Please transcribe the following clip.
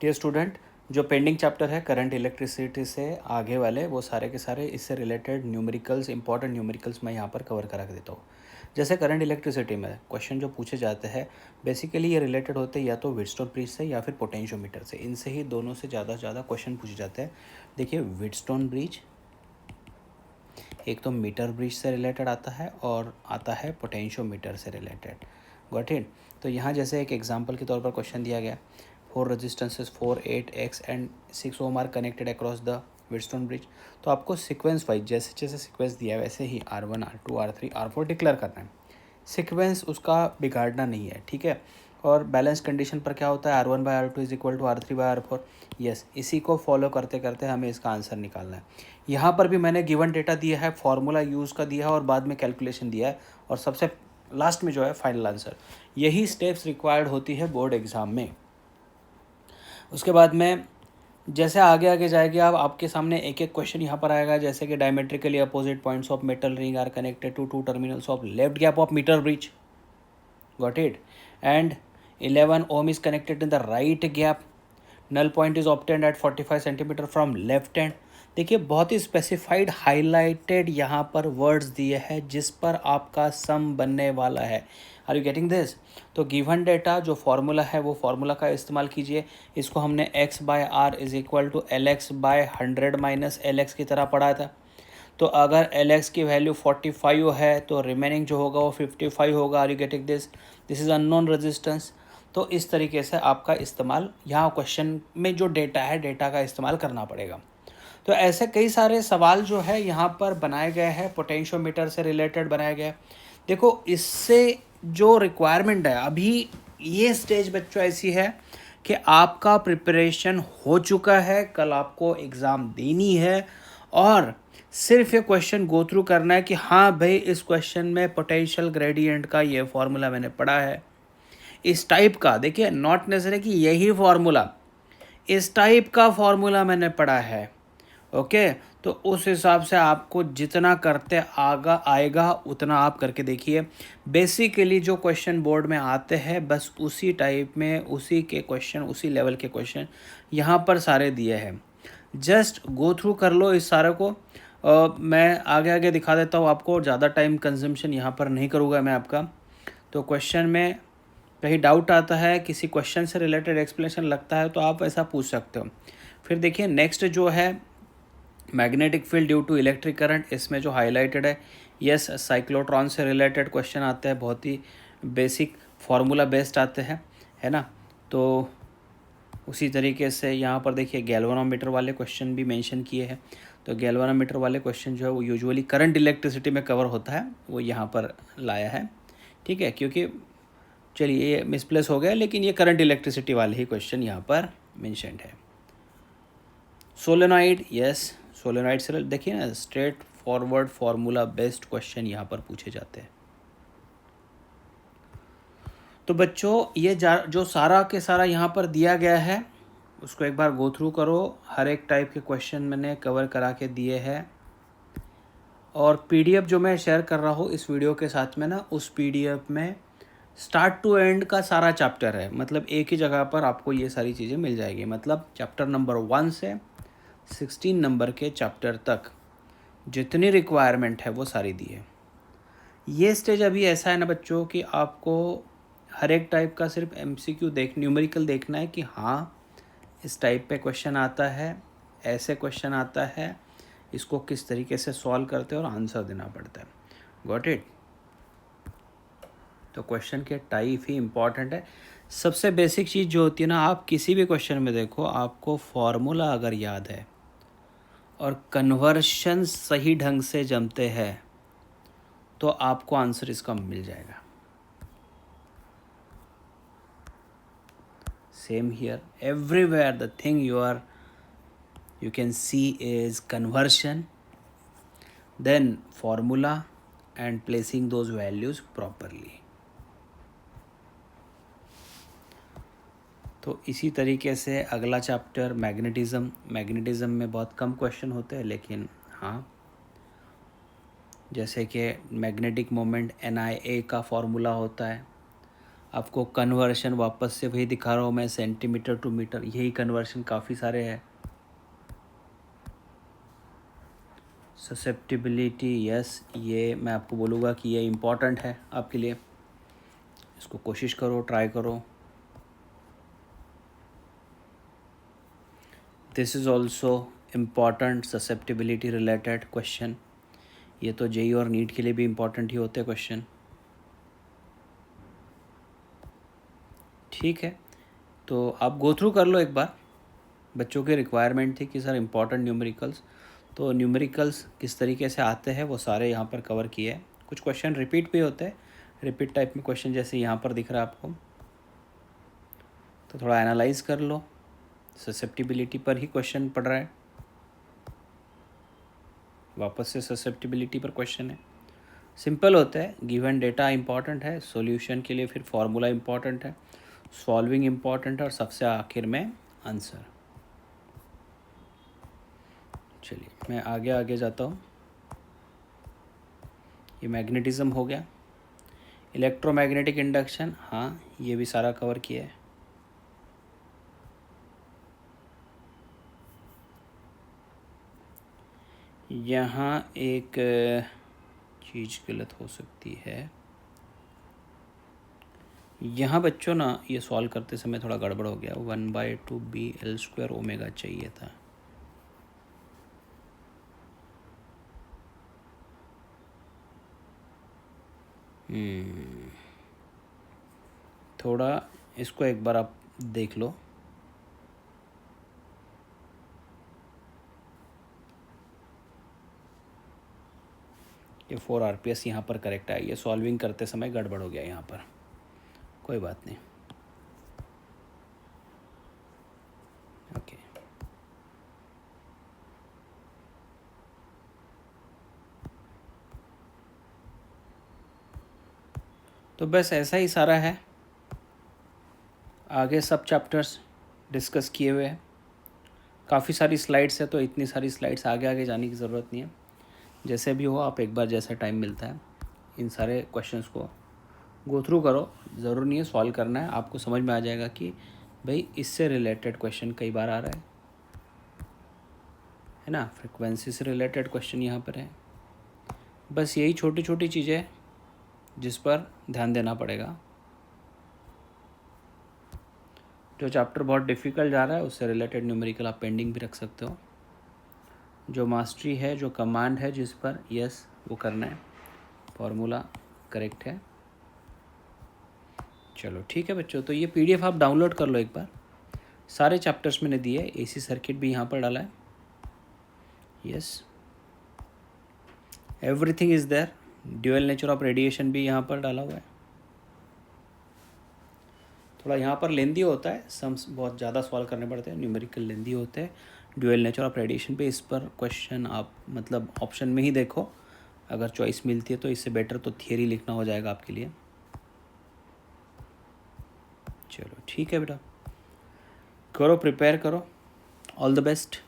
Dear student, जो pending chapter है current electricity से आगे वाले वो सारे के सारे इससे रिलेटेड न्यूमेरिकल्स, इंपॉर्टेंट न्यूमेरिकल्स मैं यहाँ पर कवर करा के देता हूँ। जैसे करंट इलेक्ट्रिसिटी में क्वेश्चन जो पूछे जाते हैं बेसिकली ये रिलेटेड होते हैं या तो व्हीटस्टोन ब्रिज से या फिर पोटेंशियोमीटर से। इनसे ही दोनों से ज़्यादा क्वेश्चन पूछे जाते हैं। देखिए व्हीटस्टोन ब्रिज एक तो मीटर ब्रिज से रिलेटेड आता है और आता है पोटेंशियोमीटर से रिलेटेड। Got it. तो यहाँ जैसे एक एग्जांपल के तौर पर क्वेश्चन दिया गया, 4 resistances 4, 8, X and 6 ohm are connected across the Wheatstone bridge. तो आपको सीक्वेंस वाइज जैसे जैसे सीक्वेंस दिया है वैसे ही R1, R2, R3, R4 declare करना है। सीक्वेंस उसका बिगाड़ना नहीं है, ठीक है। और बैलेंस कंडीशन पर क्या होता है, R1/R2 is equal to R3/R4। Yes, इसी को फॉलो करते करते हमें इसका आंसर निकालना है। यहाँ पर भी मैंने गिवन डेटा दिया है, फॉर्मूला यूज़ का दिया है और बाद में कैलकुलेशन दिया है और सबसे लास्ट में जो है फाइनल आंसर। यही स्टेप्स रिक्वायर्ड होती है बोर्ड एग्ज़ाम में। उसके बाद में जैसे आगे आगे जाएगी आप, आपके सामने एक एक क्वेश्चन यहाँ पर आएगा, जैसे कि diametrically opposite points of metal ring are connected to 2 terminals of left gap of meter bridge. Got it. And 11 ohm is connected in the right gap. Null point is obtained at 45 centimetre from left hand. देखिए बहुत ही specified highlighted यहाँ पर words दिए हैं जिस पर आपका सम बनने वाला है। Are you getting this? तो गिवन डेटा जो फार्मूला है वो फार्मूला का इस्तेमाल कीजिए। इसको हमने x/r is equal to LX/100 minus LX की तरह पढ़ा था। तो अगर LX की वैल्यू 45 है तो रिमेनिंग जो होगा वो 55 होगा। Are you getting this? This is unknown resistance. तो इस तरीके से आपका इस्तेमाल यहाँ क्वेश्चन में जो डेटा है डेटा का इस्तेमाल करना पड़ेगा। तो ऐसे कई सारे सवाल जो है यहाँ पर बनाए गए हैं, पोटेंशियोमीटर से रिलेटेड बनाए गए। देखो इससे जो रिक्वायरमेंट है अभी ये स्टेज बच्चों ऐसी है कि आपका प्रिपरेशन हो चुका है, कल आपको एग्ज़ाम देनी है और सिर्फ ये क्वेश्चन गो थ्रू करना है कि हाँ भाई इस क्वेश्चन में पोटेंशियल ग्रेडियंट का ये फॉर्मूला मैंने पढ़ा है, इस टाइप का। देखिए नॉट नेसेसरी कि यही फॉर्मूला, इस टाइप का फॉर्मूला मैंने पढ़ा है। ओके, तो उस हिसाब से आपको जितना करते आगा आएगा उतना आप करके देखिए। बेसिकली जो क्वेश्चन बोर्ड में आते हैं बस उसी टाइप में, उसी के क्वेश्चन, उसी लेवल के क्वेश्चन यहाँ पर सारे दिए हैं। जस्ट गो थ्रू कर लो इस सारे को। मैं आगे आगे दिखा देता हूँ आपको, ज़्यादा टाइम कंजम्पशन यहाँ पर नहीं करूँगा मैं आपका। तो क्वेश्चन में कहीं डाउट आता है, किसी क्वेश्चन से रिलेटेड एक्सप्लेनेशन लगता है तो आप ऐसा पूछ सकते हो। फिर देखिए नेक्स्ट जो है magnetic field due to electric current, इसमें जो हाईलाइटेड है यस साइक्लोट्रॉन से रिलेटेड क्वेश्चन आते हैं, बहुत ही बेसिक फार्मूला बेस्ड आते हैं, है ना। तो उसी तरीके से यहाँ पर देखिए गैल्वेनोमीटर वाले क्वेश्चन भी मेंशन किए हैं। तो गैल्वेनोमीटर वाले क्वेश्चन जो है वो यूजुअली करंट इलेक्ट्रिसिटी में कवर होता है, वो यहाँ पर लाया है, ठीक है। क्योंकि चलिए ये मिसप्लेस हो गया, लेकिन ये करंट इलेक्ट्रिसिटी वाले ही क्वेश्चन यहाँ पर मेंशन्ड है। सोलेनॉइड, यस सोलेनॉइड से देखिए ना, straight forward formula based question यहाँ पर पूछे जाते हैं। तो बच्चों ये जो सारा के सारा यहाँ पर दिया गया है उसको एक बार गो थ्रू करो। हर एक टाइप के क्वेश्चन मैंने कवर करा के दिए हैं और PDF जो मैं शेयर कर रहा हूँ इस वीडियो के साथ में ना, उस PDF में स्टार्ट टू एंड का सारा चैप्टर है। मतलब एक ही जगह पर आपको ये सारी चीज़ें मिल जाएगी। मतलब चैप्टर नंबर 1 से 16 नंबर के चैप्टर तक जितनी रिक्वायरमेंट है वो सारी दी है। ये स्टेज अभी ऐसा है ना बच्चों कि आपको हर एक टाइप का सिर्फ MCQ न्यूमेरिकल देखना है कि हाँ इस टाइप पे क्वेश्चन आता है, ऐसे क्वेश्चन आता है, इसको किस तरीके से सॉल्व करते हैं और आंसर देना पड़ता है। Got it. तो क्वेश्चन के टाइप ही इम्पॉर्टेंट है। सबसे बेसिक चीज़ जो होती है ना, आप किसी भी क्वेश्चन में देखो, आपको फॉर्मूला अगर याद है और कन्वर्शन सही ढंग से जमते हैं तो आपको आंसर इसका मिल जाएगा। Same here, everywhere the thing you can see is conversion, then formula and placing those values properly. तो इसी तरीके से अगला चैप्टर मैग्नेटिज्म में बहुत कम क्वेश्चन होते हैं, लेकिन हाँ जैसे कि मैग्नेटिक मोमेंट NIA का फॉर्मूला होता है, आपको कन्वर्शन वापस से वही दिखा रहा हूँ मैं, सेंटीमीटर टू मीटर, यही कन्वर्शन काफ़ी सारे हैं। ससेप्टिबिलिटी, यस, ये मैं आपको बोलूँगा कि ये इम्पॉर्टेंट है आपके लिए, इसको कोशिश करो, ट्राई करो। This is also important, susceptibility related question. ये तो जेई और नीट के लिए भी इम्पॉर्टेंट ही होते हैं क्वेश्चन। ठीक है, तो आप गो थ्रू कर लो एक बार। बच्चों की रिक्वायरमेंट थी कि सर इम्पॉर्टेंट न्यूमेरिकल्स, तो न्यूमेरिकल्स किस तरीके से आते हैं वो सारे यहाँ पर कवर किए हैं। कुछ क्वेश्चन रिपीट भी होते हैं, रिपीट टाइप में क्वेश्चन जैसे यहाँ पर दिख रहा है आपको, तो थोड़ा एनालाइज कर लो। ससेप्टिबिलिटी पर ही क्वेश्चन पढ़ रहा है, वापस से ससेप्टिबिलिटी पर क्वेश्चन है। सिंपल होता है, गिवन डेटा इंपॉर्टेंट है, सॉल्यूशन के लिए फिर फार्मूला इंपॉर्टेंट है, सॉल्विंग इंपॉर्टेंट है, और सबसे आखिर में आंसर। चलिए मैं आगे आगे जाता हूँ। ये मैग्नेटिज्म हो गया। इलेक्ट्रोमैग्नेटिक इंडक्शन, हाँ ये भी सारा कवर किया है। यहाँ एक चीज़ गलत हो सकती है, यहाँ बच्चों ना ये सॉल्व करते समय थोड़ा गड़बड़ हो गया। 1/2 BL² चाहिए था। थोड़ा इसको एक बार आप देख लो। ये 4 RPS यहाँ पर करेक्ट है, ये सॉल्विंग करते समय गड़बड़ हो गया यहाँ पर, कोई बात नहीं। ओके, तो बस ऐसा ही सारा है। आगे सब चैप्टर्स डिस्कस किए हुए हैं। काफ़ी सारी स्लाइड्स है, तो इतनी सारी स्लाइड्स आगे आगे जाने की ज़रूरत नहीं है। जैसे भी हो आप एक बार जैसा टाइम मिलता है इन सारे क्वेश्चंस को गो थ्रू करो। ज़रूर नहीं है सॉल्व करना है, आपको समझ में आ जाएगा कि भाई इससे रिलेटेड क्वेश्चन कई बार आ रहा है ना, फ्रिक्वेंसी से रिलेटेड क्वेश्चन यहाँ पर है। बस यही छोटी छोटी चीज़ें जिस पर ध्यान देना पड़ेगा। जो चैप्टर बहुत डिफ़िकल्ट जा रहा है उससे रिलेटेड न्यूमेरिकल आप पेंडिंग भी रख सकते हो। जो मास्टरी है, जो कमांड है जिस पर, यस वो करना है, फॉर्मूला करेक्ट है। चलो ठीक है बच्चों, तो ये PDF आप डाउनलोड कर लो एक बार। सारे चैप्टर्स मैंने दिए, AC सर्किट भी यहाँ पर डाला है, yes everything is there. Dual nature of radiation भी यहाँ पर डाला हुआ है। थोड़ा यहाँ पर लेंदी होता है, सम्स बहुत ज़्यादा सॉल्व करने पड़ते हैं, न्यूमेरिकल लेंदी होते हैं। ड्यूअल नेचर ऑफ रेडिएशन पे इस पर क्वेश्चन आप मतलब ऑप्शन में ही देखो, अगर चॉइस मिलती है तो इससे बेटर तो थियरी लिखना हो जाएगा आपके लिए। चलो ठीक है बेटा, करो प्रिपेयर करो, ऑल द बेस्ट।